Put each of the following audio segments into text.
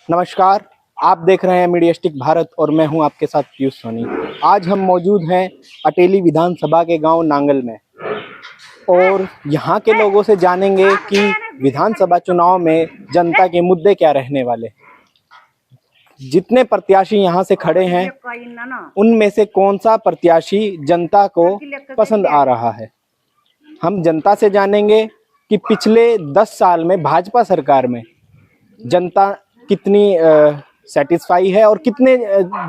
नमस्कार, आप देख रहे हैं मीडियास्टिक भारत और मैं हूं आपके साथ पीयूष सोनी। आज हम मौजूद हैं अटेली विधानसभा के गांव नांगल में और यहां के लोगों से जानेंगे कि विधानसभा चुनाव में जनता के मुद्दे क्या रहने वाले। जितने प्रत्याशी यहां से खड़े हैं उनमें से कौन सा प्रत्याशी जनता को पसंद आ रहा है। हम जनता से जानेंगे कि पिछले 10 साल में भाजपा सरकार में जनता कितनी सेटिस्फाई है और कितने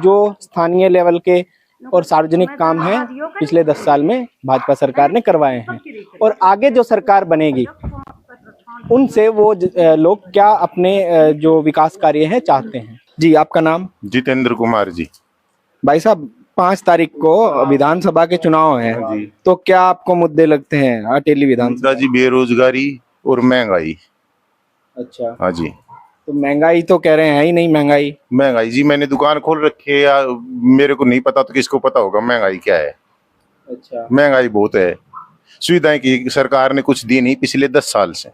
जो स्थानीय लेवल के और सार्वजनिक काम हैं पिछले 10 साल में भाजपा सरकार ने करवाए हैं और आगे जो सरकार बनेगी उनसे वो लोग क्या अपने जो विकास कार्य हैं चाहते हैं। जी, आपका नाम? जितेंद्र कुमार जी। भाई साहब, 5 तारीख को विधानसभा के चुनाव हैं जी। तो क्या आपको मुद्दे लगते हैं अटेली विधानसभा? जी, बेरोजगारी और महंगाई। अच्छा, हाँ जी। तो महंगाई तो कह रहे हैं ही नहीं। महंगाई जी, मैंने दुकान खोल रखी है, या मेरे को नहीं पता तो किसको पता होगा महंगाई क्या है। अच्छा, महंगाई बहुत है। सुविधाएं की सरकार ने कुछ दी नहीं पिछले 10 साल से।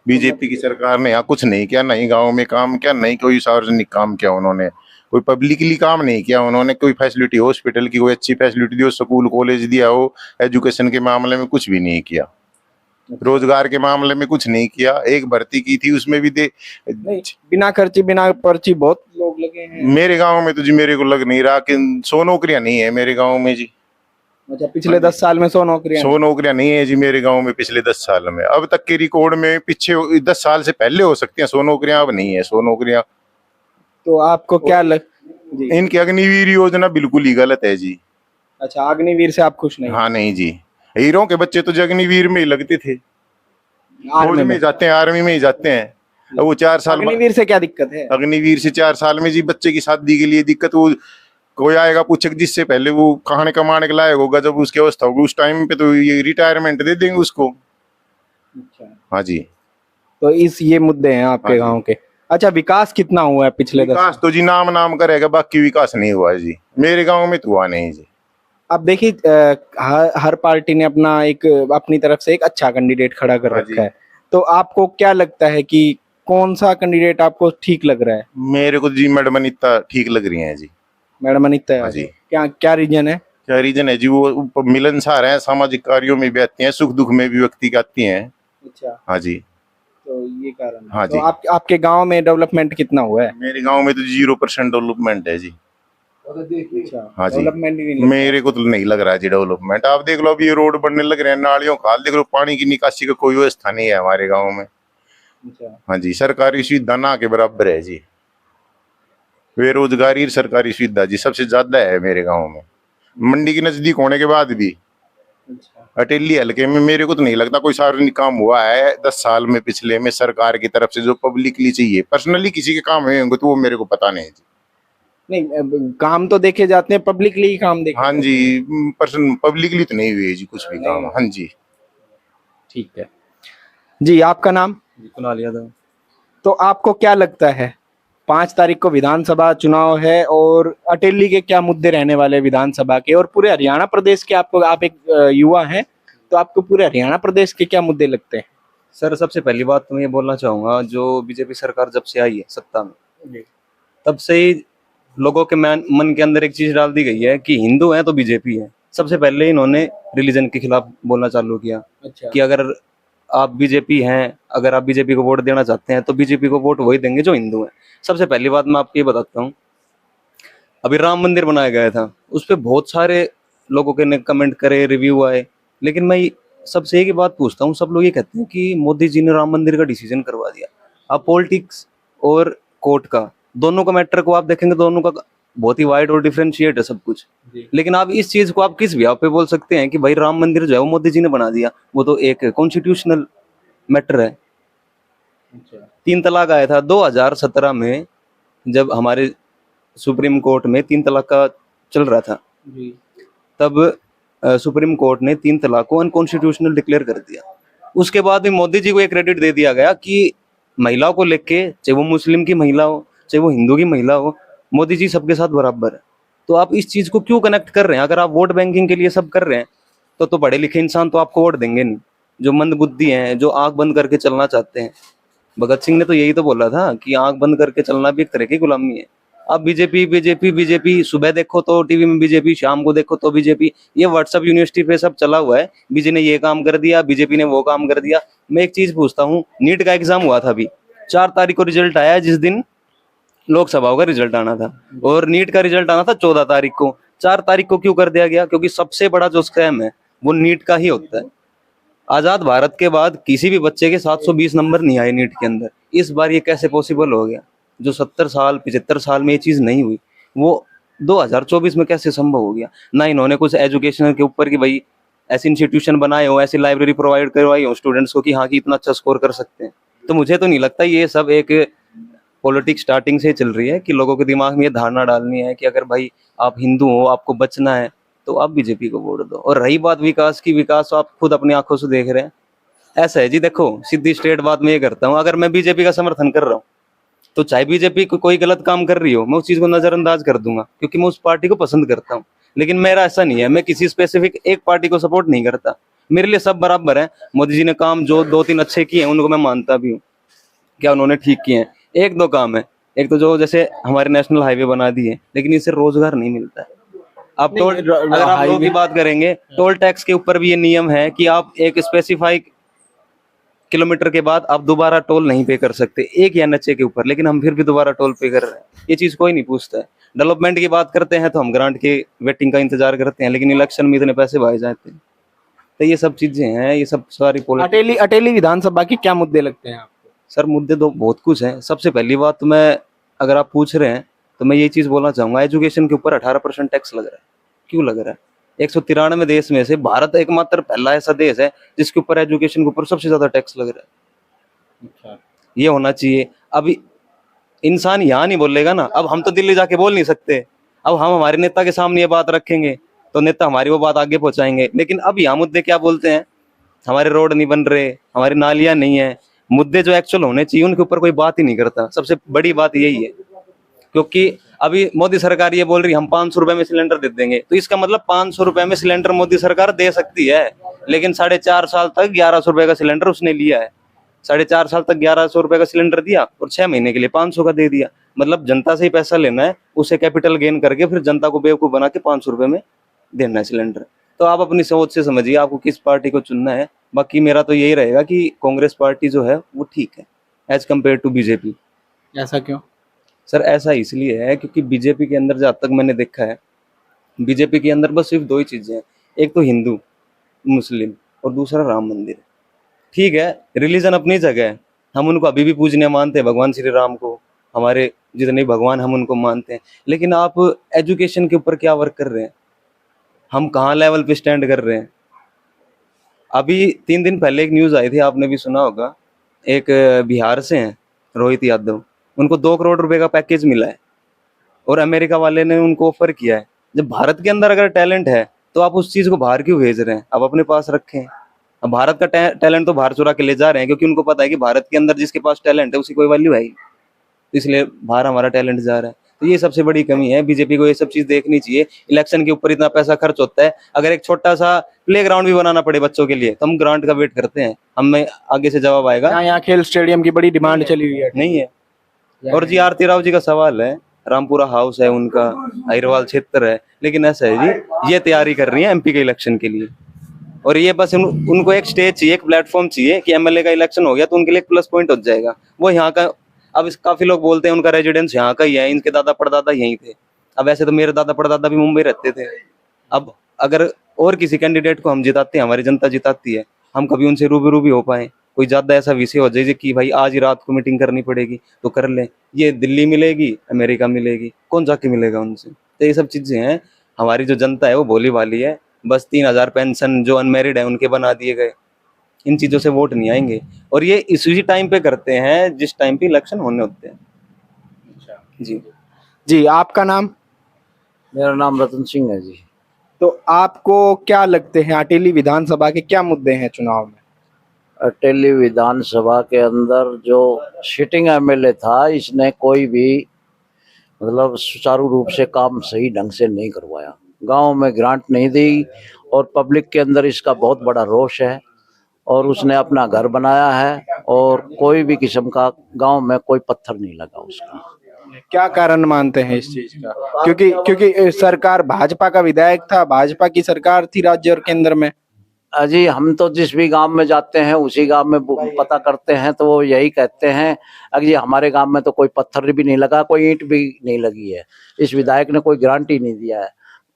बीजेपी की सरकार ने यहाँ कुछ नहीं किया, नहीं गांव में काम किया, नहीं कोई सार्वजनिक काम किया उन्होंने, कोई पब्लिकली काम नहीं किया उन्होंने। कोई फैसिलिटी हॉस्पिटल की कोई अच्छी फैसिलिटी दी हो, स्कूल कॉलेज दिया हो, एजुकेशन के मामले में कुछ भी नहीं किया, रोजगार के मामले में कुछ नहीं किया। एक भर्ती की थी उसमें भी बिना खर्ची बिना पर्ची बहुत लोग लगे हैं मेरे गांव में। तो जी मेरे को लग नहीं रहा कि 100 नौकरियां नहीं है मेरे गांव में जी। अच्छा, पिछले 10 साल में 100 नौकरियां नहीं है जी मेरे गांव में पिछले 10 साल में। अब तक के रिकॉर्ड में पीछे 10 साल से पहले हो सकती हैं 100 नौकरियां, अब नहीं है 100 नौकरियां। तो आपको क्या इनकी अग्निवीर योजना बिल्कुल ही गलत है जी। अच्छा, अग्निवीर से आप खुश नहीं? हाँ नहीं जी, हीरो के बच्चे तो अग्निवीर में ही लगते थे, आर्मी में जाते हैं, आर्मी में ही जाते हैं। अब वो 4 साल अग्निवीर से क्या दिक्कत है? अग्निवीर से 4 साल में जी बच्चे की शादी के लिए दिक्कत। वो कोई आएगा पूछेगा जिससे पहले वो खाने कमाने के लायक होगा, जब उसकी अवस्था होगी उस टाइम पे तो ये रिटायरमेंट दे देंगे उसको। अच्छा, हाँ जी। तो ये मुद्दे हैं आपके गांव के। अच्छा, विकास कितना हुआ है पिछले 10? विकास तो जी नाम करेगा, बाकी विकास नहीं हुआ है जी मेरे गाँव में, तो हुआ नहीं जी। अब देखिए, हर पार्टी ने अपनी तरफ से एक अच्छा कैंडिडेट खड़ा कर रखा है, तो आपको क्या लगता है कि कौन सा कैंडिडेट आपको ठीक लग रहा है? मेरे को जी मैडम अनीता ठीक लग रही हैं जी। मैडम अनीता? हाँ जी। क्या रीजन है? क्या रीजन है जी, वो मिलनसार हैं, सामाजिक कार्यों में भी आती हैं, सुख दुख में भी व्यक्ति की आती हैं। अच्छा, हाँ जी, तो ये कारण है। हाँ तो जी। आपके गांव में डेवलपमेंट कितना हुआ है? मेरे गांव में तो 0% डेवलपमेंट है जी। अच्छा, हाँ जी, डेवलपमेंट ही नहीं मेरे को तो नहीं लग रहा है जी डेवलपमेंट। आप देख लो, अभी ये रोड बनने लग रहे हैं, नालियों का हाल देख लो, पानी की निकासी का कोई व्यवस्था नहीं है हमारे गाँव में। अच्छा, हाँ जी, सरकारी सुविधा ना के बराबर है जी। बेरोजगारी सरकारी सुविधा जी सबसे ज्यादा है मेरे गाँव में, मंडी के नजदीक होने के बाद भी। अच्छा, अटेली हल्के में मेरे को तो नहीं लगता कोई सार्वजनिक काम हुआ है 10 साल में पिछले में सरकार की तरफ से, जो पब्लिकली चाहिए। पर्सनली किसी के काम हुए होंगे तो वो मेरे को पता नहीं जी। नहीं, काम तो देखे जाते हैं, पब्लिकली ही काम देखे। हाँ जी, पर्सन पब्लिकली तो नहीं हुए जी कुछ भी काम। हाँ जी, ठीक है जी। आपका नाम? कुणाल यादव। तो आपको क्या लगता है 5 तारीख को विधानसभा चुनाव है और अटेली के क्या मुद्दे रहने वाले विधानसभा के और पूरे हरियाणा प्रदेश के? आप एक युवा हैं तो आपको पूरे हरियाणा प्रदेश के क्या मुद्दे लगते हैं? सर, सबसे पहली बात तो मैं ये बोलना चाहूंगा, जो बीजेपी सरकार जब से आई है सत्ता में, तब से ही लोगों के मन के अंदर एक चीज डाल दी गई है कि हिंदू है तो बीजेपी है। सबसे पहले इन्होंने रिलीजन के खिलाफ बोलना चालू किया। अच्छा। कि अगर आप बीजेपी हैं, अगर आप बीजेपी को वोट देना चाहते हैं तो बीजेपी को वोट वही देंगे जो हिंदू हैं। सबसे पहली बात मैं आपको ये बताता हूँ, अभी राम मंदिर बनाया गया था, उस पर बहुत सारे लोगों के ने कमेंट करे, रिव्यू आए, लेकिन मैं सबसे एक ही बात पूछता हूँ। सब लोग ये कहते हैं कि मोदी जी ने राम मंदिर का डिसीजन करवा दिया। आप पॉलिटिक्स और कोर्ट का, दोनों का मैटर को आप देखेंगे, दोनों का बहुत ही वाइड और डिफरेंशिएट है सब कुछ। लेकिन आप इस चीज को आप किस भी आप पे बोल सकते हैं कि भाई राम मंदिर जो है वो मोदी जी ने बना दिया, वो तो एक कॉन्स्टिट्यूशनल मैटर है। 3 तलाक आया था 2017 में, जब हमारे सुप्रीम कोर्ट में 3 तलाक का चल रहा था, तब सुप्रीम कोर्ट ने 3 तलाक को अनकॉन्स्टिट्यूशनल डिक्लेयर कर दिया। उसके बाद भी मोदी जी को एक क्रेडिट दे दिया गया कि महिलाओं को लेके, चाहे वो मुस्लिम की महिला हो चाहे वो हिंदू की महिला हो, मोदी जी सबके साथ बराबर है। तो आप इस चीज को क्यों कनेक्ट कर रहे हैं? अगर आप वोट बैंकिंग के लिए सब कर रहे हैं तो पढ़े लिखे इंसान तो आपको वोट देंगे नहीं। जो मंद बुद्धि हैं, जो आंख बंद करके चलना चाहते हैं, भगत सिंह ने तो यही तो बोला था कि आंख बंद करके चलना भी एक तरह की गुलामी है। अब बीजेपी बीजेपी बीजेपी, सुबह देखो तो टीवी में बीजेपी, शाम को देखो तो बीजेपी। ये व्हाट्सएप यूनिवर्सिटी पे सब चला हुआ है, बीजे ने ये काम कर दिया, बीजेपी ने वो काम कर दिया। मैं एक चीज पूछता हूँ, नीट का एग्जाम हुआ था अभी 4 तारीख को रिजल्ट आया, जिस दिन लोकसभा का रिजल्ट आना था, और नीट का रिजल्ट आना था 14 तारीख को। 4 तारीख को क्यों कर दिया गया? क्योंकि सबसे बड़ा जो स्कैम है वो नीट का ही होता है। आजाद भारत के बाद किसी भी बच्चे के 720 नंबर नहीं आए नीट के अंदर। इस बार ये कैसे पॉसिबल हो गया? जो 70 साल 75 साल में ये चीज नहीं हुई, वो 2024 में कैसे संभव हो गया? ना इन्होंने कुछ एजुकेशन के ऊपर कि भाई ऐसे इंस्टीट्यूशन बनाए हो, ऐसी लाइब्रेरी प्रोवाइड करवाई हो स्टूडेंट्स को कि हाँ कि इतना अच्छा स्कोर कर सकते हैं। तो मुझे तो नहीं लगता, ये सब एक पॉलिटिक्स स्टार्टिंग से चल रही है कि लोगों के दिमाग में ये धारणा डालनी है कि अगर भाई आप हिंदू हो, आपको बचना है, तो आप बीजेपी को वोट दो। और रही बात विकास की, विकास आप खुद अपनी आंखों से देख रहे हैं। ऐसा है जी, देखो सीधी स्ट्रेट बात मैं ये करता हूँ, अगर मैं बीजेपी का समर्थन कर रहा हूँ तो चाहे बीजेपी कोई गलत काम कर रही हो, मैं उस चीज को नजरअंदाज कर दूंगा क्योंकि मैं उस पार्टी को पसंद करता हूँ। लेकिन मेरा ऐसा नहीं है, मैं किसी स्पेसिफिक एक पार्टी को सपोर्ट नहीं करता। मेरे लिए सब बराबर है। मोदी जी ने काम जो 2-3 अच्छे किए हैं उनको मैं मानता भी हूँ, क्या उन्होंने ठीक किए हैं। 1-2 काम है, एक तो जो जैसे हमारे नेशनल हाईवे बना दिए, लेकिन इससे रोजगार नहीं मिलता है। आप टोल, अगर आप रोड की बात करेंगे, टोल टैक्स के ऊपर भी ये नियम है कि आप एक स्पेसिफाइड किलोमीटर के बाद आप दोबारा टोल नहीं पे कर सकते, एक या नचे के ऊपर, लेकिन हम फिर भी दोबारा टोल पे कर रहे हैं। ये चीज कोई नहीं पूछता है। डेवलपमेंट की बात करते हैं तो हम ग्रांट के वेटिंग का इंतजार करते हैं, लेकिन इलेक्शन में इतने पैसे भाए जाते हैं। तो ये सब चीजें हैं, ये सब सारी अटेली अटेली विधानसभा की क्या मुद्दे लगते हैं आपको? सर मुद्दे तो बहुत कुछ हैं। सबसे पहली बात तो मैं, अगर आप पूछ रहे हैं तो मैं ये चीज बोलना चाहूंगा, एजुकेशन के ऊपर 18% टैक्स लग रहा है। क्यों लग रहा है? 193 देश में से भारत एकमात्र पहला ऐसा देश है जिसके ऊपर एजुकेशन के ऊपर सबसे ज्यादा टैक्स लग रहा है। अच्छा। ये होना चाहिए। अभी इंसान यहाँ नहीं बोलेगा ना, अब हम तो दिल्ली जाके बोल नहीं सकते। अब हम हमारे नेता के सामने ये बात रखेंगे तो नेता हमारी वो बात आगे पहुंचाएंगे। लेकिन अब यहाँ मुद्दे क्या बोलते हैं? हमारे रोड नहीं बन रहे, हमारी नालियां नहीं है। मुद्दे जो एक्चुअल होने चाहिए उनके ऊपर कोई बात ही नहीं करता। सबसे बड़ी बात यही है, क्योंकि अभी मोदी सरकार ये बोल रही है हम 500 रुपए में सिलेंडर दे देंगे, तो इसका मतलब 500 रुपए में सिलेंडर मोदी सरकार दे सकती है, लेकिन 4.5 साल तक 1100 रुपए का सिलेंडर उसने लिया है। 4.5 साल तक 1100 रुपए का सिलेंडर दिया और 6 महीने के लिए 500 का दे दिया। मतलब जनता से ही पैसा लेना है, उसे कैपिटल गेन करके फिर जनता को बेवकूफ बना के 500 रुपए में देना है सिलेंडर। तो आप अपनी सोच से समझिए आपको किस पार्टी को चुनना है। बाकी मेरा तो यही रहेगा कि कांग्रेस पार्टी जो है वो ठीक है एज कम्पेयर टू बीजेपी। ऐसा क्यों? सर ऐसा इसलिए है क्योंकि बीजेपी के अंदर जहाँ तक मैंने देखा है, बीजेपी के अंदर बस सिर्फ 2 ही चीजें हैं, एक तो हिंदू मुस्लिम और दूसरा राम मंदिर। ठीक है, रिलीजन अपनी जगह है, हम उनको अभी भी पूजनीय मानते हैं, भगवान श्री राम को, हमारे जितने भगवान हम उनको मानते हैं। लेकिन आप एजुकेशन के ऊपर क्या वर्क कर रहे हैं? हम कहाँ लेवल पे स्टैंड कर रहे हैं? अभी 3 दिन पहले एक न्यूज आई थी, आपने भी सुना होगा, एक बिहार से हैं रोहित यादव, उनको 2 करोड़ रुपए का पैकेज मिला है और अमेरिका वाले ने उनको ऑफर किया है। जब भारत के अंदर अगर टैलेंट है तो आप उस चीज को बाहर क्यों भेज रहे हैं? आप अपने पास रखें। अब भारत का टैलेंट तो बाहर चुरा के ले जा रहे हैं क्योंकि उनको पता है कि भारत के अंदर जिसके पास टैलेंट है उसी कोई वैल्यू है ही, इसलिए बाहर हमारा टैलेंट जा रहा है। तो ये सबसे बड़ी कमी है, बीजेपी को ये सब चीज देखनी चाहिए। इलेक्शन के ऊपर इतना पैसा खर्च होता है, अगर एक छोटा सा प्लेग्राउंड भी बनाना पड़े बच्चों के लिए तो हम ग्रांट का वेट करते हैं, हमें आगे से जवाब आएगा यहाँ खेल स्टेडियम की बड़ी डिमांड चली हुई है। नहीं है। और जी आरती राव जी का सवाल है, रामपुरा हाउस है उनका, अहिरवाल क्षेत्र है, लेकिन ऐसा है जी ये तैयारी कर रही है एमपी के इलेक्शन के लिए, और ये बस उनको एक स्टेज चाहिए, एक प्लेटफॉर्म चाहिए कि एमएलए का इलेक्शन हो गया तो उनके लिए एक प्लस पॉइंट हो जाएगा। वो यहाँ का, अब काफी लोग बोलते हैं उनका रेजिडेंस यहाँ का ही है, इनके दादा परदादा यहीं थे। अब ऐसे तो मेरे दादा परदादा भी मुंबई रहते थे। अब अगर और किसी कैंडिडेट को हम जिताते हैं, हमारी जनता जिताती है, हम कभी उनसे रूबरू भी हो पाए, कोई ज्यादा ऐसा विषय हो जाए कि भाई आज ही रात को मीटिंग करनी पड़ेगी तो कर लें, ये दिल्ली मिलेगी अमेरिका मिलेगी, कौन जाके मिलेगा उनसे? तो ये सब चीजें हैं। हमारी जो जनता है वो भोली भाली है, बस 3000 पेंशन जो अनमेरिड है उनके बना दिए गए, इन चीजों से वोट नहीं आएंगे। और ये इसी टाइम पे करते हैं जिस टाइम पे इलेक्शन होने होते हैं। जी जी, आपका नाम? मेरा नाम रतन सिंह है जी। तो आपको क्या लगते हैं अटेली विधानसभा के क्या मुद्दे हैं चुनाव में? अटेली विधानसभा के अंदर जो सिटिंग एमएलए था, इसने कोई भी मतलब सुचारू रूप से काम सही ढंग से नहीं करवाया, गांव में ग्रांट नहीं दी और पब्लिक के अंदर इसका बहुत बड़ा रोष है। और उसने अपना घर बनाया है और कोई भी किस्म का गांव में कोई पत्थर नहीं लगा उसका। क्या कारण मानते हैं इस चीज का? क्योंकि सरकार भाजपा का विधायक था, भाजपा की सरकार थी राज्य और केंद्र में। अजी हम तो जिस भी गांव में जाते हैं उसी गांव में पता करते हैं तो वो यही कहते हैं अजी हमारे गांव में तो कोई पत्थर भी नहीं लगा, कोई ईंट भी नहीं लगी है। इस विधायक ने कोई गारंटी नहीं दिया है।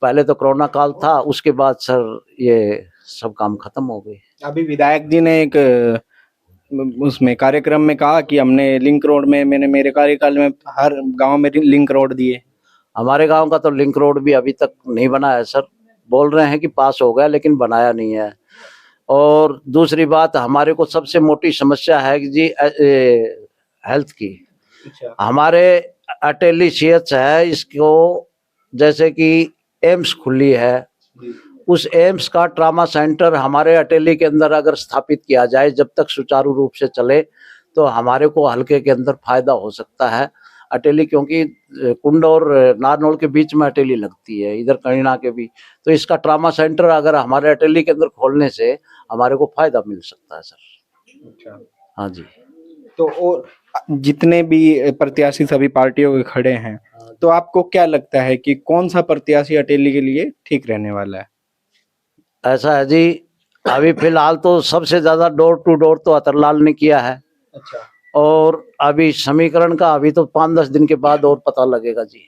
पहले तो कोरोना काल था, उसके बाद सर ये सब काम खत्म हो गए। अभी विधायक जी ने एक उसमें कार्यक्रम में कहा कि हमने लिंक रोड में, मैंने मेरे कार्यकाल में हर गांव में लिंक रोड दिए। हमारे गांव का तो लिंक रोड भी अभी तक नहीं बना है सर। बोल रहे हैं कि पास हो गया लेकिन बनाया नहीं है। और दूसरी बात हमारे को सबसे मोटी समस्या है कि जी हेल्थ की। हमारे अटेली सीएच है, इसको जैसे कि एम्स खुली है, उस एम्स का ट्रामा सेंटर हमारे अटेली के अंदर अगर स्थापित किया जाए, जब तक सुचारू रूप से चले तो हमारे को हल्के के अंदर फायदा हो सकता है। अटेली क्योंकि कुंड और नारनौल के बीच में अटेली लगती है, इधर करीना के भी, तो इसका ट्रामा सेंटर अगर हमारे अटेली के अंदर खोलने से हमारे को फायदा मिल सकता है सर। अच्छा, हाँ जी। तो और जितने भी प्रत्याशी सभी पार्टियों के खड़े हैं, तो आपको क्या लगता है कि कौन सा प्रत्याशी अटेली के लिए ठीक रहने वाला है? ऐसा है जी, अभी फिलहाल तो सबसे ज्यादा डोर टू डोर तो अतरलाल ने किया है। अच्छा, और अभी समीकरण का अभी तो 5-10 दिन के बाद और पता लगेगा जी।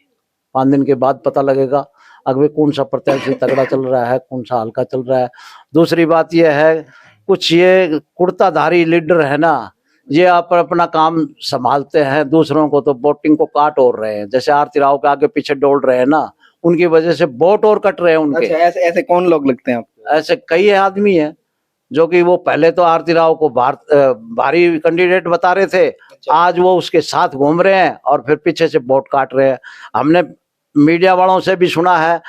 5 दिन के बाद पता लगेगा अगर कौन सा प्रत्याशी तगड़ा चल रहा है, कौन सा हल्का चल रहा है। दूसरी बात यह है, कुछ ये कुर्ताधारी लीडर है ना, ये आप अपना काम संभालते हैं, दूसरों को तो वोटिंग को काट और रहे हैं। जैसे आरती राव के आगे पीछे दौड़ रहे हैं ना, उनकी वजह से वोट और कट रहे हैं उनके। अच्छा, ऐसे ऐसे कौन लोग लगते हैं आपको? ऐसे कई आदमी हैं जो कि वो पहले तो आरती राव को भारी कैंडिडेट बता रहे थे, आज वो उसके साथ घूम रहे हैं और फिर पीछे से वोट काट रहे हैं। हमने मीडिया वालों से भी सुना है,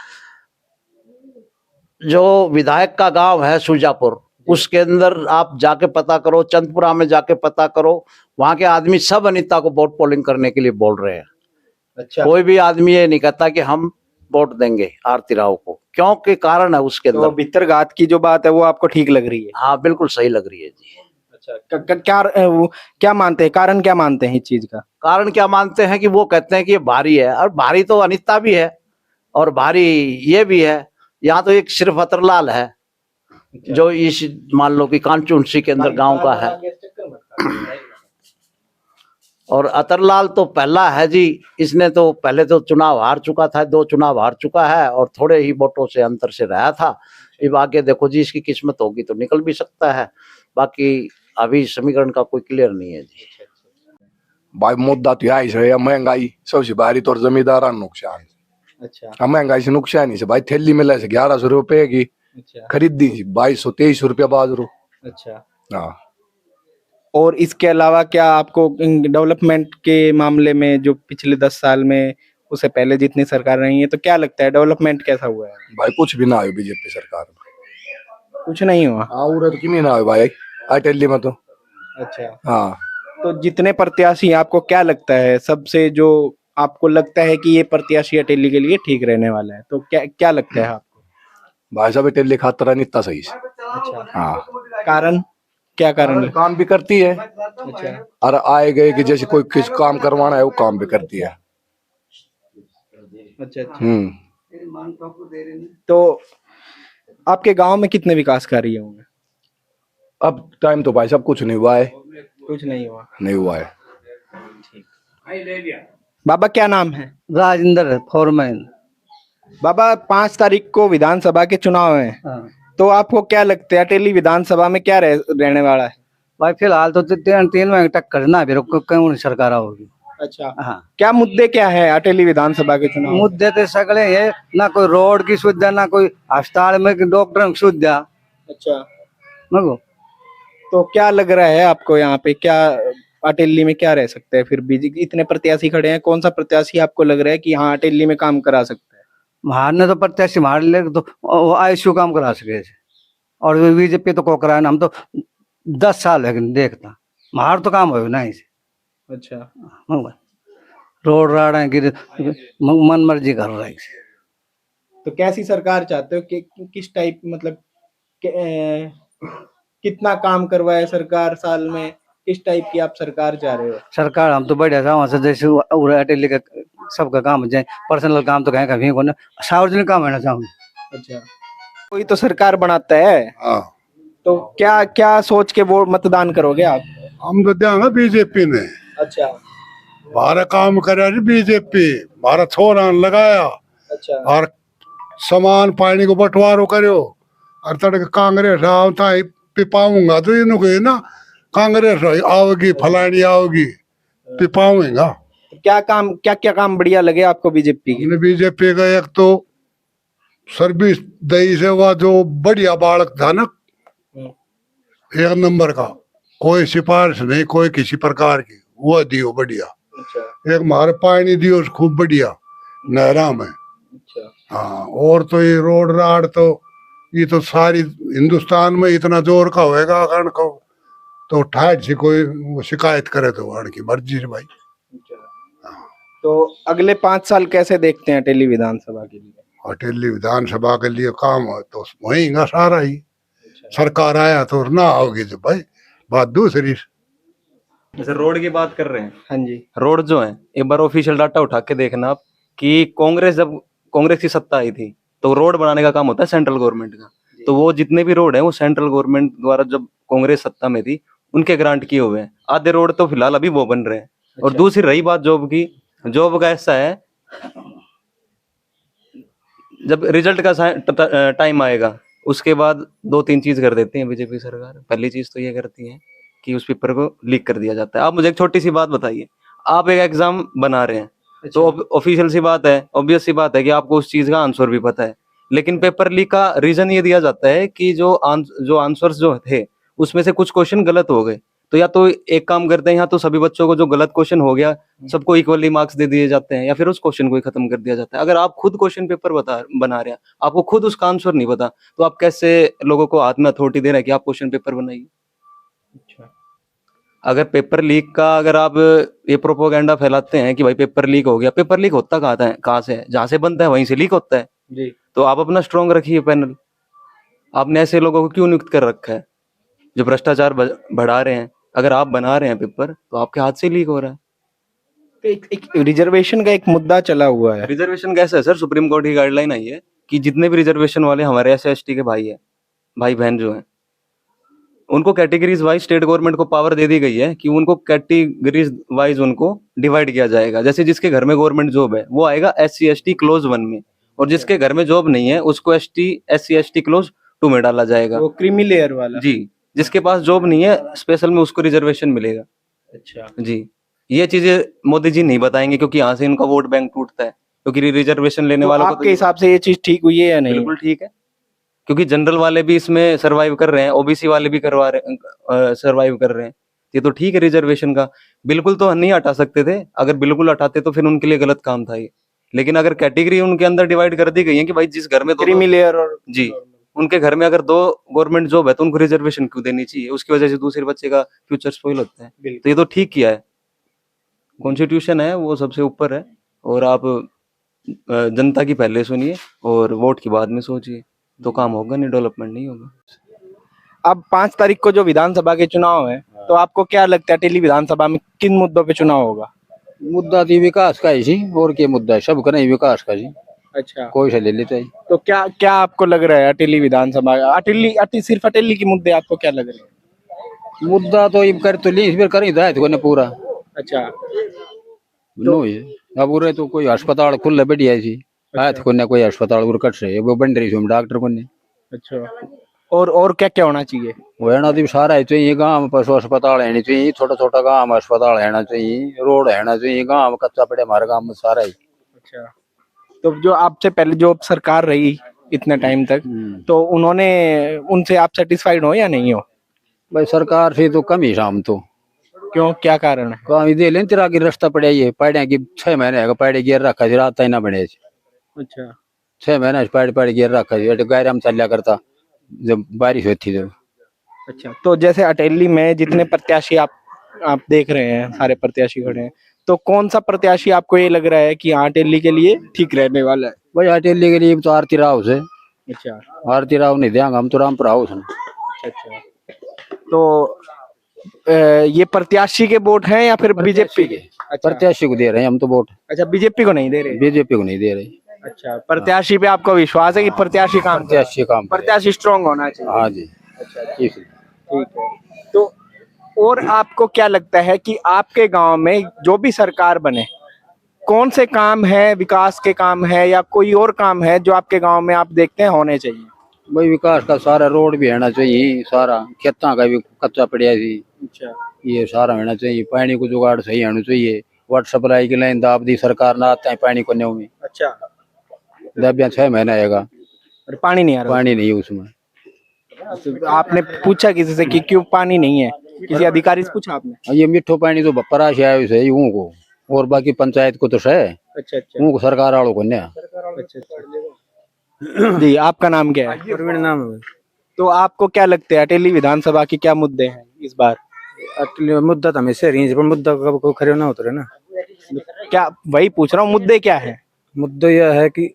जो विधायक का गांव है सुजापुर, उसके अंदर आप जाके पता करो, चंदपुरा में जाके पता करो, वहां के आदमी सब अनीता को वोट पोलिंग करने के लिए बोल रहे हैं। अच्छा, कोई भी आदमी ये नहीं कहता कि हम वोट देंगे आरती राव को, क्योंकि कारण है उसके तो अंदर। भितरघात की जो बात है वो आपको ठीक लग रही है? हाँ बिल्कुल सही लग रही है जी। अच्छा, क्या मानते हैं, कारण क्या मानते हैं इस चीज का? कारण क्या मानते हैं कि वो कहते हैं कि ये भारी है, और भारी तो अनीता भी है और भारी ये भी है। यहाँ तो एक सिर्फ अतरलाल है जो इस मान लो कि कांचुंसी के अंदर गांव का है, और अतरलाल तो पहला है जी। इसने तो पहले तो चुनाव हार चुका था, 2 चुनाव हार चुका है और थोड़े ही वोटों से अंतर से रहा था। अब आगे देखो जी, इसकी किस्मत होगी तो निकल भी सकता है, बाकी अभी समीकरण का कोई क्लियर नहीं है जी। भाई मुद्दा तो यही है, महंगाई सबसे भारी तो जमींदार नुकसान। अच्छा, महंगाई से नुकसान ही से भाई, थैली मिले से 1100 रुपए की अच्छा, खरीदी 2200-2300 रुपया बाजरो। अच्छा। हाँ, और इसके अलावा क्या आपको डेवलपमेंट के मामले में, जो पिछले 10 साल में उससे पहले जितनी सरकार रही है, तो क्या लगता है डेवलपमेंट कैसा हुआ है? भाई कुछ भी ना हो बीजेपी सरकार में। कुछ नहीं हुआ? हाँ उरे तो किमी ना हो भाई अटेली में तो। अच्छा, हाँ, तो जितने प्रत्याशी, आपको क्या लगता है सबसे जो आपको लगता है कि ये प्रत्याशी अटेली के लिए ठीक रहने वाला है, तो क्या क्या लगता है आपको? भाई साहब अटेली खातर नहीं इतना सही से। अच्छा, हाँ, कारण क्या कारण है? काम भी करती है अच्छा, और आए गए कि जैसे कोई किस काम करवाना है वो काम भी करती है। अच्छा, अच्छा। तो आपके गांव में कितने विकास कार्य होंगे? अब टाइम तो भाई साहब कुछ नहीं हुआ है, कुछ नहीं हुआ। नहीं हुआ है। बाबा क्या नाम है? राजेंद्र फॉरमैन। बाबा 5 तारीख को विधानसभा के चुनाव हैं, हाँ। तो आपको क्या लगता है अटेली विधानसभा में क्या रहने वाला है? भाई फिलहाल तो तीन में टक्कर ना भी कौन सरकार होगी। अच्छा, हाँ, क्या मुद्दे क्या है अटेली विधानसभा के चुनाव में? मुद्दे तो सगले है, ना कोई रोड की सुविधा, ना कोई अस्पताल में डॉक्टर की सुविधा। अच्छा, मगो तो क्या लग रहा है आपको यहाँ पे, क्या अटेली में क्या रह सकता है फिर? बीजेपी इतने प्रत्याशी खड़े हैं, कौन सा प्रत्याशी आपको लग रहा है कि हाँ अटेली में काम करा सकता है? मारने तो प्रत्याशी मार ले तो वो आईसीयू काम करा सके, और बीजेपी तो को कराए ना। हम तो 10 साल है देखता, मार तो काम हो ना इसे। अच्छा, रोड राड है गिर, मन मर्जी कर रहा है। तो कैसी सरकार चाहते हो कि किस टाइप, मतलब कितना काम करवाए सरकार साल में, किस टाइप की आप सरकार चाह रहे हो? सरकार हम तो बढ़िया था वहाँ से जैसे अटेली का सबका काम हो जाए, पर्सनल काम तो कहीं कहीं को ना, सार्वजनिक काम है ना चाहूँ। अच्छा, कोई तो सरकार बनाता है, हाँ तो क्या क्या सोच के वोट मतदान करोगे आप? हम तो देंगे बीजेपी ने अच्छा बारह काम करे बीजेपी बारह छोरा लगाया अच्छा और समान पानी को बंटवारो करो और तड़के कांग्रेस आवता ही पिपाऊंगा तो इनको ना कांग्रेस आओगी फलानी आओगी पिपाऊंगा। क्या क्या काम बढ़िया लगे आपको बीजेपी की? बीजेपी का एक तो सर्विस दई से हुआ जो बढ़िया बालक था ना, एक नंबर का, कोई सिफारिश नहीं कोई किसी प्रकार की, वो दियो बढ़िया। अच्छा एक हमारे पानी दियो खूब बढ़िया नहरा में। अच्छा हाँ और तो ये रोड राड तो ये तो सारी हिंदुस्तान में इतना जोर का होएगा कारण को तो ठाट से कोई वो शिकायत करे तो वहाँ की मर्जी है भाई। तो अगले 5 साल कैसे देखते हैं अटेली विधानसभा के लिए? अटेली विधानसभा के लिए काम हो तो वही ना सारा ही सरकार आया तो ना आओगी तो भाई बात दूसरी। जैसे रोड की बात कर रहे हैं, हाँ जी रोड जो है एक बार ऑफिशियल डाटा उठा के देखना आप कि कांग्रेस की सत्ता आई थी तो रोड बनाने का काम होता है सेंट्रल गवर्नमेंट का। तो वो जितने भी रोड है वो सेंट्रल गवर्नमेंट द्वारा जब कांग्रेस सत्ता में थी उनके ग्रांट किए हुए हैं। आधे रोड तो फिलहाल अभी वो बन रहे हैं। और दूसरी रही बात जॉब की, जॉब का ऐसा है जब रिजल्ट का टाइम आएगा उसके बाद 2-3 चीज कर देती है बीजेपी सरकार। पहली चीज तो ये करती है कि उस पेपर को लीक कर दिया जाता है। आप मुझे एक छोटी सी बात बताइए, आप एक एग्जाम बना रहे हैं तो ऑफिशियल सी बात है, ऑब्वियस सी बात है कि आपको उस चीज का आंसर भी पता है, लेकिन पेपर लीक का रीजन ये दिया जाता है कि जो आंसर्स जो थे उसमें से कुछ क्वेश्चन गलत हो गए। तो या तो एक काम करते हैं, यहाँ तो सभी बच्चों को जो गलत क्वेश्चन हो गया सबको इक्वली मार्क्स दे दिए जाते हैं या फिर उस क्वेश्चन को ही खत्म कर दिया जाता है। अगर आप खुद क्वेश्चन पेपर बना रहे हैं, आपको खुद उसका आंसर नहीं पता, तो आप कैसे लोगों को हाथ में अथॉरिटी दे रहे हैं कि आप क्वेश्चन पेपर बनाइए? अगर पेपर लीक का अगर आप ये प्रोपोगेंडा फैलाते हैं कि भाई पेपर लीक हो गया, पेपर लीक होता कहाँ से है? जहां से बनता है वहीं से लीक होता है जी। तो आप अपना स्ट्रॉन्ग रखिए पैनल। आपने ऐसे लोगों को क्यों नियुक्त कर रखा है जो भ्रष्टाचार बढ़ा रहे हैं? अगर आप बना रहे हैं पेपर तो आपके हाथ से लीक हो रहा है। तो एक रिजर्वेशन का एक मुद्दा चला हुआ है। रिजर्वेशन कैसा है सर? सुप्रीम कोर्ट की गाइडलाइन आई है कि जितने भी रिजर्वेशन वाले हमारे SC/ST के भाई बहन जो हैं उनको कैटेगरीज वाइज स्टेट गवर्नमेंट को पावर दे दी गई है कि उनको कैटेगरीज वाइज उनको डिवाइड किया जाएगा। जैसे जिसके घर में गवर्नमेंट जॉब है वो आएगा SC/ST क्लोज 1 में, और जिसके घर में जॉब नहीं है उसको SC/ST क्लोज 2 में डाला जाएगा। वो क्रीमी लेयर वाला। जी, जिसके पास जॉब नहीं है स्पेशल में उसको रिजर्वेशन मिलेगा। अच्छा जी, ये चीजें मोदी जी नहीं बताएंगे क्योंकि यहाँ से इनका वोट बैंक टूटता है, क्योंकि रिजर्वेशन लेने तो वालों को आपके हिसाब से ये चीज ठीक हुई है या नहीं? बिल्कुल ठीक है, क्योंकि जनरल वाले भी इसमें सरवाइव कर रहे हैं, OBC वाले भी सरवाइव कर रहे हैं। ये तो ठीक है रिजर्वेशन का, बिल्कुल तो नहीं हटा सकते थे। अगर बिल्कुल हटाते तो फिर उनके लिए गलत काम था ये। लेकिन अगर कैटेगरी उनके अंदर डिवाइड कर दी गई है कि भाई जिस घर में क्रीमी लेयर और जी उनके घर में अगर 2 गवर्नमेंट जॉब है तो उनको रिजर्वेशन क्यों देनी चाहिए? उसकी वजह से दूसरे बच्चे का फ्यूचर स्पॉइल होता है। तो ये तो ठीक किया है, कॉन्स्टिट्यूशन है वो सबसे ऊपर है। और आप जनता की पहले सुनिए और वोट की बाद में सोचिए, तो काम होगा नहीं, डेवलपमेंट नहीं होगा। अब 5 तारीख को जो विधानसभा के चुनाव है, तो आपको क्या लगता है अटेली विधानसभा में किन मुद्दों पे चुनाव होगा? मुद्दा तो विकास का ही जी, और क्या मुद्दा है? सब करें विकास का जी, अच्छा, कोई से ले लेता है। तो क्या क्या आपको लग रहा है अटेली विधानसभा सिर्फ अटेली के मुद्दे आपको क्या लग रहे हैं? मुद्दा तो ये कर तो ली इस बार करें दायित्व को ने पूरा अच्छा नो ये अब उरे तो कोई अस्पताल खुले बढ़िया जी, आया को ने कोई अस्पताल उर कट रहे वो बन रही डॉक्टर को ने। अच्छा, और क्या क्या होना चाहिए? वो है ना तो सारा है चाहिए, गांव में पशु अस्पताल है चाहिए, छोटा छोटा गांव में अस्पताल है चाहिए, रोड है चाहिए, गांव कच्चा पड़े हमारे गांव में सारा ही। अच्छा, तो जो आपसे पहले जो सरकार रही इतने टाइम तक, तो उन्होंने उनसे आप सेटिस्फाइड हो या नहीं हो? भाई सरकार से तो कम ही शाम तो क्यों, क्या कारण है? काम दे लें तेरा की रास्ता पड़ा ये पाड़िया की 6 महीने है पाड़े गिर रखा जी, रात ही ना बने। अच्छा, 6 महीने पाड़ी गिर रखा जी, गायराम चलिया करता जब बारिश होती तो। अच्छा, तो जैसे अटेली में जितने प्रत्याशी आप देख रहे हैं, सारे प्रत्याशी खड़े हैं, तो कौन सा प्रत्याशी आपको ये लग रहा है कि हाँ अटेली के लिए ठीक रहने वाला है? भाई अटेली के लिए तो आरती राव से। अच्छा आरती राव नहीं देंगे हम तो रामपुर हाउस। अच्छा, तो ये प्रत्याशी के वोट हैं या फिर बीजेपी के? अच्छा प्रत्याशी को दे रहे हैं हम तो वोट, अच्छा, बीजेपी को नहीं दे रहे? बीजेपी को नहीं दे रहे। अच्छा, प्रत्याशी पे आपको विश्वास है कि प्रत्याशी काम करेगा? प्रत्याशी काम करेगा। प्रत्याशी स्ट्रांग होना चाहिए। हाँ जी, अच्छा, ठीक है। ठीक है। तो और आपको क्या लगता है कि आपके गांव में जो भी सरकार बने, कौन से काम है, विकास के काम है या कोई और काम है जो आपके गांव में आप देखते हैं होने चाहिए? भाई विकास का सारा रोड भी होना चाहिए, सारा खेतों का भी कच्चा पड़िया थी, अच्छा, ये सारा होना चाहिए। पानी को जुगाड़ सही होना चाहिए। वाटर सप्लाई की लाइन दाब दी सरकार ना, आते हैं पानी को न्यू में अच्छा, दाबिया 6 महीना आएगा, और पानी नहीं आ रहा? पानी नहीं है उसमें। तो आपने पूछा किसी से कि क्यों पानी नहीं है? किसी अधिकारी से पूछा आपने? और ये मिठो पानी तो परा से आयो से यूं को, और बाकी पंचायत को तो है, अच्छा अच्छा ऊं को सरकार वालों को न्या। अच्छा अच्छा। जी, आपका नाम क्या है? प्रवीण नाम है। तो आपको क्या लगता है अटेली विधानसभा के क्या मुद्दे हैं इस बार? अटली मुद्दा तो हमेशा रही है, पर मुद्दा कब को खरे ना उतरे ना। क्या, वही पूछ रहा हूँ, मुद्दे क्या है? मुद्दा यह है कि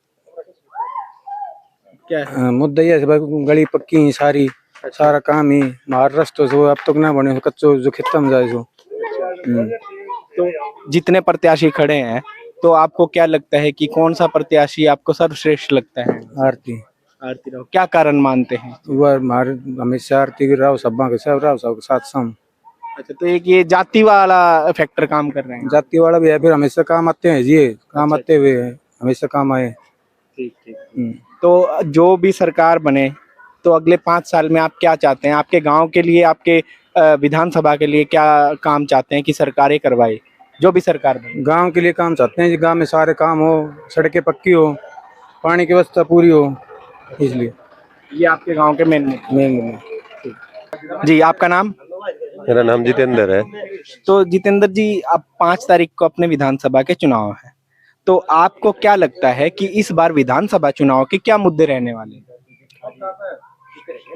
क्या है? मुद्दा यह है भाई, गली पक्की ही सारी, सारा काम ही महाराष्ट्र से अब तक ना बने, कच्चो जो खत्म जाए सो। तो जितने प्रत्याशी खड़े हैं, तो आपको क्या लगता है कि कौन सा प्रत्याशी आपको सर्वश्रेष्ठ लगता है? आरती आरती राव। क्या कारण मानते हैं? वह हमारे हमेशा आरती राव सब्बा के सब राव साहब के साथ सम। अच्छा, तो एक ये जाति वाला फैक्टर काम कर रहे हैं? जाति वाला भी है, फिर हमेशा काम आते हैं ये काम अच्छा, आते हुए हमेशा काम आए। ठीक ठीक। तो जो भी सरकार बने, तो अगले 5 साल में आप क्या चाहते हैं? आपके गांव के लिए, आपके विधानसभा के लिए क्या काम चाहते हैं कि सरकारें करवाए, जो भी सरकार बने? गांव के लिए काम चाहते हैं, गांव में सारे काम हो, सड़कें पक्की हो, पानी की व्यवस्था पूरी हो, इसलिए ये आपके गांव के मेन मुद्दे। मेन। जी, आपका नाम? मेरा नाम जितेंद्र है। तो जितेंद्र जी, अब 5 तारीख को अपने विधानसभा के चुनाव है, तो आपको क्या लगता है कि इस बार विधानसभा चुनाव के क्या मुद्दे रहने वाले हैं?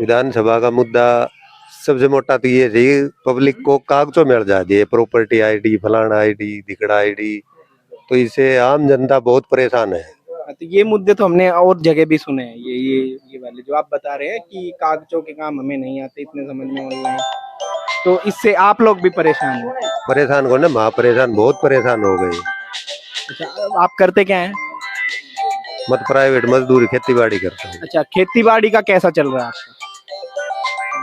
विधानसभा का मुद्दा सबसे मोटा तो ये है, पब्लिक को कागजों में जा दिए, प्रॉपर्टी आईडी, फलाना आईडी, धिकड़ा आईडी, तो इससे आम जनता बहुत परेशान है। तो ये मुद्दे तो हमने और जगह भी सुने हैं, ये वाले जो आप बता रहे हैं कि कागजों के काम हमें नहीं आते, इतने समझ में ऑनलाइन, तो इससे आप लोग भी परेशान हो? परेशान को ना, महा परेशान, बहुत परेशान हो गए। अच्छा, आप करते क्या हैं? मत प्राइवेट मजदूरी, खेती बाड़ी करता हूँ। अच्छा, खेती बाड़ी का कैसा चल रहा है आपका?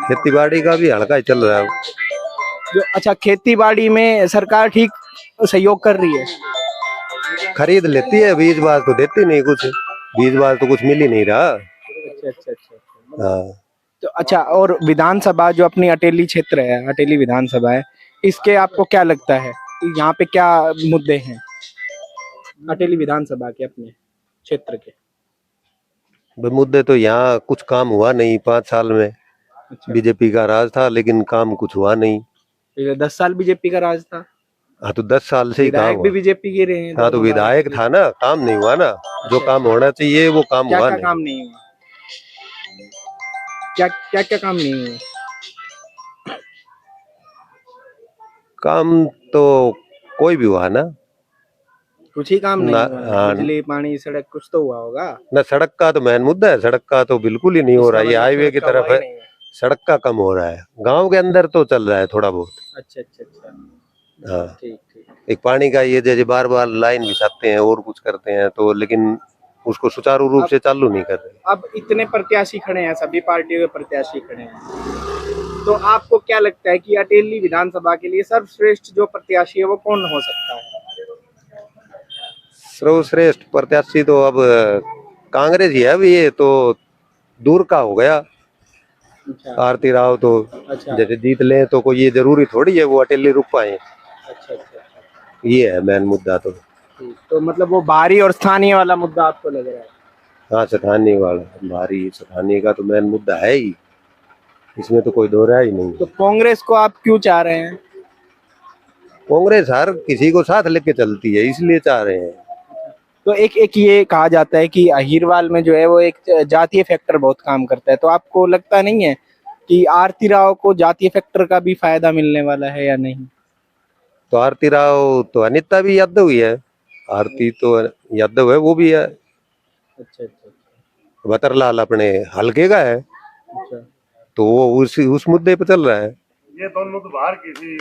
खेती बाड़ी का भी हल्का ही चल रहा है। जो, अच्छा, खेती बाड़ी में सरकार ठीक सहयोग कर रही है? खरीद लेती है, बीज बाज तो देती नहीं कुछ, बीज बाज तो कुछ मिल ही नहीं रहा। अच्छा अच्छा अच्छा। हाँ, तो अच्छा, और विधानसभा जो अपनी अटेली क्षेत्र है, अटेली विधानसभा है, इसके आपको क्या लगता है यहाँ पे क्या मुद्दे हैं अटेली विधानसभा के अपने क्षेत्र के? मुद्दे तो यहाँ कुछ काम हुआ नहीं 5 साल में। अच्छा, बीजेपी का राज था लेकिन काम कुछ हुआ नहीं। पिछले 10 साल बीजेपी का राज था, हाँ, तो 10 साल से ही काम विधायक भी हुआ। बीजेपी के रहे हैं। हाँ, तो विधायक था ना, काम नहीं हुआ ना, जो काम होना चाहिए वो काम क्या हुआ क्या नहीं। काम नहीं हुआ? क्या काम नहीं हुआ? काम तो कोई भी हुआ ना, कुछ ही काम नहीं ना, हुआ? हाँ। बिजली, पानी, सड़क कुछ तो हुआ होगा। ना सड़क का तो मेन मुद्दा है, सड़क का तो बिल्कुल ही नहीं हो रहा है। ये इसका मतलब हाईवे की सड़क का तरफ हुआ ही है, नहीं है। सड़क का कम हो रहा है, गांव के अंदर तो चल रहा है थोड़ा बहुत। अच्छा अच्छा अच्छा, हाँ, ठीक ठीक। एक पानी का ये जैसे बार बार लाइन बिछाते हैं और कुछ करते हैं, तो लेकिन उसको सुचारू रूप से चालू नहीं कर रहे। अब इतने प्रत्याशी खड़े हैं, सभी पार्टियों के प्रत्याशी खड़े हैं, तो आपको क्या लगता है कि अटेली विधानसभा के लिए सर्वश्रेष्ठ जो प्रत्याशी है वो कौन हो सकता है? सर्वश्रेष्ठ प्रत्याशी तो अब कांग्रेस ही है। अभी ये तो दूर का हो गया। अच्छा आरती राव तो अच्छा जैसे जीत ले तो कोई ये जरूरी थोड़ी है वो अटेली रुक पाए। अच्छा अच्छा, ये है मेन मुद्दा तो। ठीक। तो मतलब वो बाहरी और स्थानीय वाला मुद्दा आपको लग रहा है? हाँ, स्थानीय वाला, भारी स्थानीय का तो मेन मुद्दा है ही, इसमें तो कोई दो राय ही नहीं। तो कांग्रेस को आप क्यों चाह रहे हैं? कांग्रेस हर किसी को साथ लेके चलती है, इसलिए चाह रहे हैं। तो एक ये कहा जाता है कि अहिरवाल में जो है वो एक जातीय फैक्टर बहुत काम करता है, तो आपको लगता नहीं है कि आरती राव को जातीय फैक्टर का भी फायदा मिलने वाला है या नहीं? तो आरती राव तो अनिता भी यादव ही है, आरती तो यादव है, वो भी है। अच्छा अच्छा बतरलाल अपने हल्के का है, अच्छा। तो वो उस मुद्दे पे चल रहा है। ये दोनों तो बाहर की थी।